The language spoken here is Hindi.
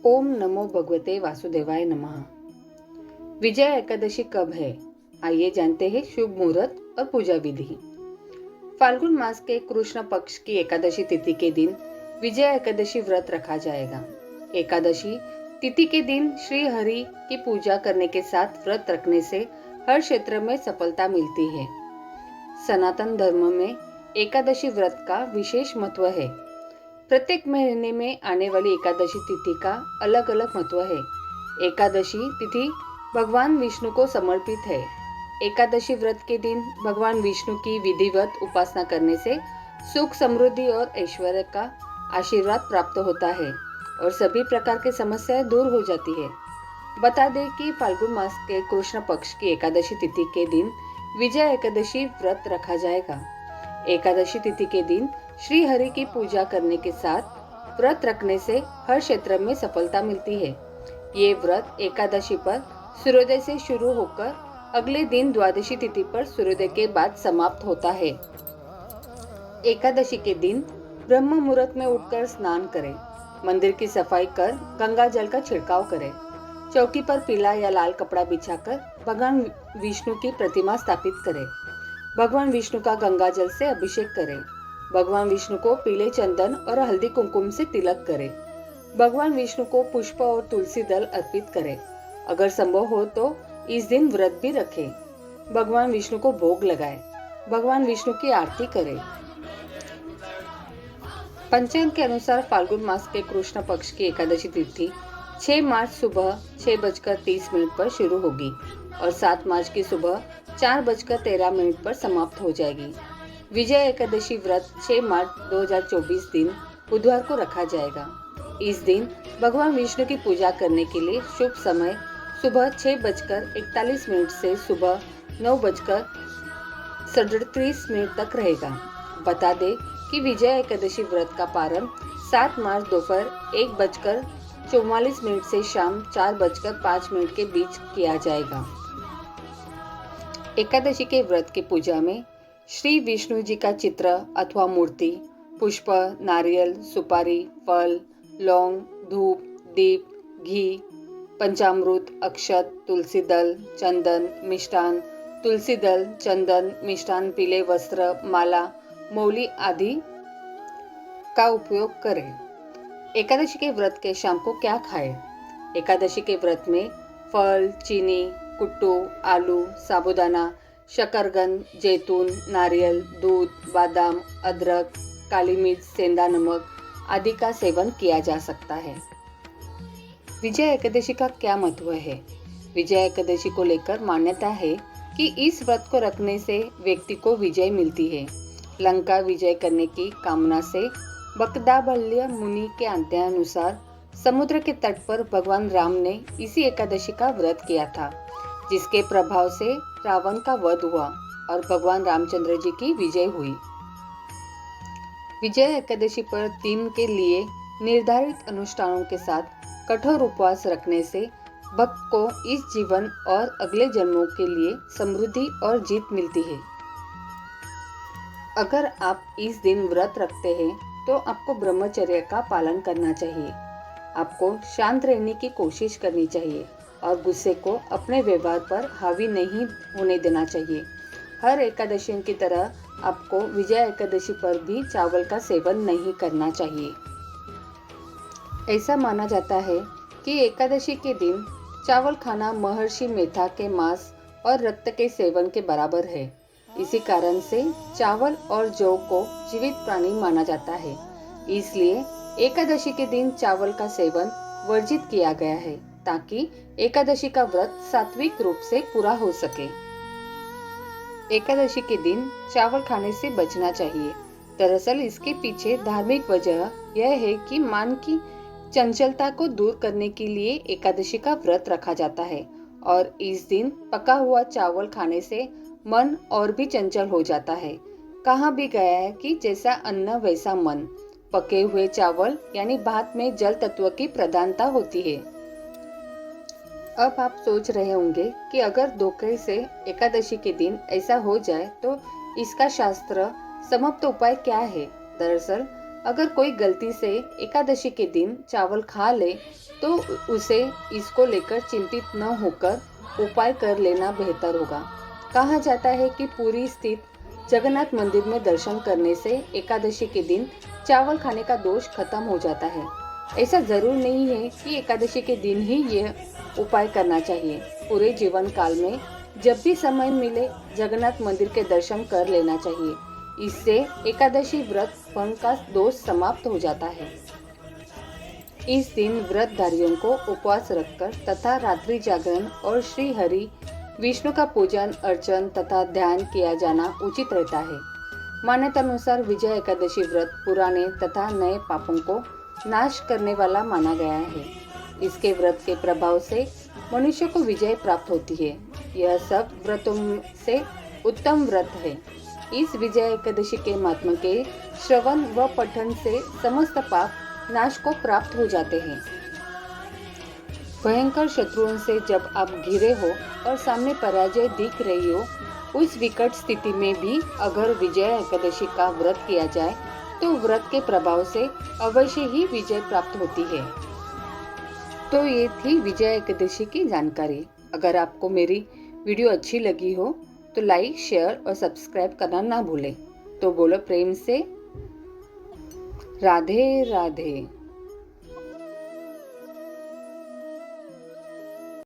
ओम नमो भगवते वासुदेवाय नमः। विजय एकादशी कब है? आइए जानते हैं शुभ मुहूर्त और पूजा विधि। फाल्गुन मास के कृष्ण पक्ष की एकादशी तिथि के दिन विजय एकादशी व्रत रखा जाएगा। एकादशी तिथि के दिन श्री हरि की पूजा करने के साथ व्रत रखने से हर क्षेत्र में सफलता मिलती है। सनातन धर्म में एकादशी व्रत का विशेष महत्व है। प्रत्येक महीने में आने वाली एकादशी तिथि का अलग अलग महत्व है। एकादशी तिथि भगवान विष्णु को समर्पित है। एकादशी व्रत के दिन भगवान विष्णु की विधिवत उपासना करने से सुख, समृद्धि और ऐश्वर्य का आशीर्वाद प्राप्त होता है और सभी प्रकार की समस्याएं दूर हो जाती है। बता दें कि फाल्गुन मास के कृष्ण पक्ष की एकादशी तिथि के दिन विजय एकादशी व्रत रखा जाएगा। एकादशी तिथि के दिन श्री हरि की पूजा करने के साथ व्रत रखने से हर क्षेत्र में सफलता मिलती है। ये व्रत एकादशी पर सूर्योदय से शुरू होकर अगले दिन द्वादशी तिथि पर सूर्योदय के बाद समाप्त होता है। एकादशी के दिन ब्रह्म मुहूर्त में उठकर स्नान करें, मंदिर की सफाई कर गंगा जल का छिड़काव करें, चौकी पर पीला या लाल कपड़ा बिछाकर भगवान विष्णु की प्रतिमा स्थापित करें, भगवान विष्णु का गंगा जल से अभिषेक करें, भगवान विष्णु को पीले चंदन और हल्दी कुमकुम से तिलक करें, भगवान विष्णु को पुष्प और तुलसी दल अर्पित करें। अगर संभव हो तो इस दिन व्रत भी रखें। भगवान विष्णु को भोग लगाएं, भगवान विष्णु की आरती करें। पंचांग के अनुसार फाल्गुन मास के कृष्ण पक्ष की एकादशी तिथि 6 मार्च सुबह 6:30 पर शुरू होगी और 7 मार्च की सुबह 4:13 पर समाप्त हो जाएगी। विजय एकादशी व्रत 6 मार्च 2024 दिन बुधवार को रखा जाएगा। इस दिन भगवान विष्णु की पूजा करने के लिए शुभ समय सुबह 6:41 से सुबह 9:37 तक रहेगा। बता दें कि विजय एकादशी व्रत का प्रारंभ 7 मार्च दोपहर 1:44 से शाम 4:05 के बीच किया जाएगा। एकादशी के व्रत की पूजा में श्री विष्णु जी का चित्र अथवा मूर्ति, पुष्प, नारियल, सुपारी, फल, लौंग, धूप, दीप, घी, पंचामृत, अक्षत, तुलसी दल, चंदन, मिष्टान, तुलसी दल, चंदन, मिष्टान, पीले वस्त्र, माला, मौली आदि का उपयोग करें। एकादशी के व्रत के शाम को क्या खाएं? एकादशी के व्रत में फल, चीनी, कुट्टू, आलू, साबूदाना, शकरकंद, जैतून, नारियल, दूध, बादाम, अदरक, काली मिर्च, सेंधा नमक आदि का सेवन किया जा सकता है। विजय एकादशी का क्या महत्व है? विजय एकादशी को लेकर मान्यता है कि इस व्रत को रखने से व्यक्ति को विजय मिलती है। लंका विजय करने की कामना से बकदाबल्य मुनि के अध्यानुसार समुद्र के तट पर भगवान राम ने इसी एकादशी का व्रत किया था, जिसके प्रभाव से रावण का वध हुआ और भगवान रामचंद्र जी की विजय हुई। विजय एकादशी पर दिन के लिए निर्धारित अनुष्ठानों के साथ कठोर उपवास रखने से भक्त को इस जीवन और अगले जन्मों के लिए समृद्धि और जीत मिलती है। अगर आप इस दिन व्रत रखते हैं तो आपको ब्रह्मचर्य का पालन करना चाहिए। आपको शांत रहने की कोशिश करनी चाहिए और गुस्से को अपने व्यवहार पर हावी नहीं होने देना चाहिए। हर एकादशी की तरह आपको विजय एकादशी पर भी चावल का सेवन नहीं करना चाहिए। ऐसा माना जाता है कि एकादशी के दिन चावल खाना महर्षि मेधा के मांस और रक्त के सेवन के बराबर है। इसी कारण से चावल और जौ को जीवित प्राणी माना जाता है। इसलिए एकादशी के दिन चावल का सेवन वर्जित किया गया है ताकि एकादशी का व्रत सात्विक रूप से पूरा हो सके। एकादशी के दिन चावल खाने से बचना चाहिए। दरअसल इसके पीछे धार्मिक वजह यह है कि मन की चंचलता को दूर करने के लिए एकादशी का व्रत रखा जाता है और इस दिन पका हुआ चावल खाने से मन और भी चंचल हो जाता है। कहा भी गया है कि जैसा अन्न वैसा मन। पके हुए चावल यानी भात में जल तत्व की प्रधानता होती है। अब आप सोच रहे होंगे कि अगर धोखे से एकादशी के दिन ऐसा हो जाए तो इसका शास्त्र समाप्त उपाय क्या है? दरअसल अगर कोई गलती से एकादशी के दिन चावल खा ले तो उसे इसको लेकर चिंतित न होकर उपाय कर लेना बेहतर होगा। कहा जाता है कि पुरी स्थित जगन्नाथ मंदिर में दर्शन करने से एकादशी के दिन चावल खाने का दोष खत्म हो जाता है। ऐसा जरूर नहीं है कि एकादशी के दिन ही यह उपाय करना चाहिए। पूरे जीवन काल में जब भी समय मिले जगन्नाथ मंदिर के दर्शन कर लेना चाहिए। इससे एकादशी व्रत भंग का दोष समाप्त हो जाता है। इस दिन व्रतधारियों को उपवास रखकर तथा रात्रि जागरण और श्री हरि विष्णु का पूजन अर्चन तथा ध्यान किया जाना उचित रहता है। मान्यता अनुसार विजय एकादशी व्रत पुराने तथा नए पापों को नाश करने वाला माना गया है। इसके व्रत के प्रभाव से मनुष्य को विजय प्राप्त होती है। यह सब व्रतों से उत्तम व्रत है। इस विजय एकादशी के महात्म्य के श्रवण व पठन से समस्त पाप नाश को प्राप्त हो जाते हैं। भयंकर शत्रुओं से जब आप घिरे हो और सामने पराजय दिख रही हो, उस विकट स्थिति में भी अगर विजय एकादशी का व्रत किया जाए तो व्रत के प्रभाव से अवश्य ही विजय प्राप्त होती है। तो ये थी विजय एकादशी की जानकारी। अगर आपको मेरी वीडियो अच्छी लगी हो तो लाइक, शेयर और सब्सक्राइब करना ना भूलें। तो बोलो प्रेम से राधे राधे।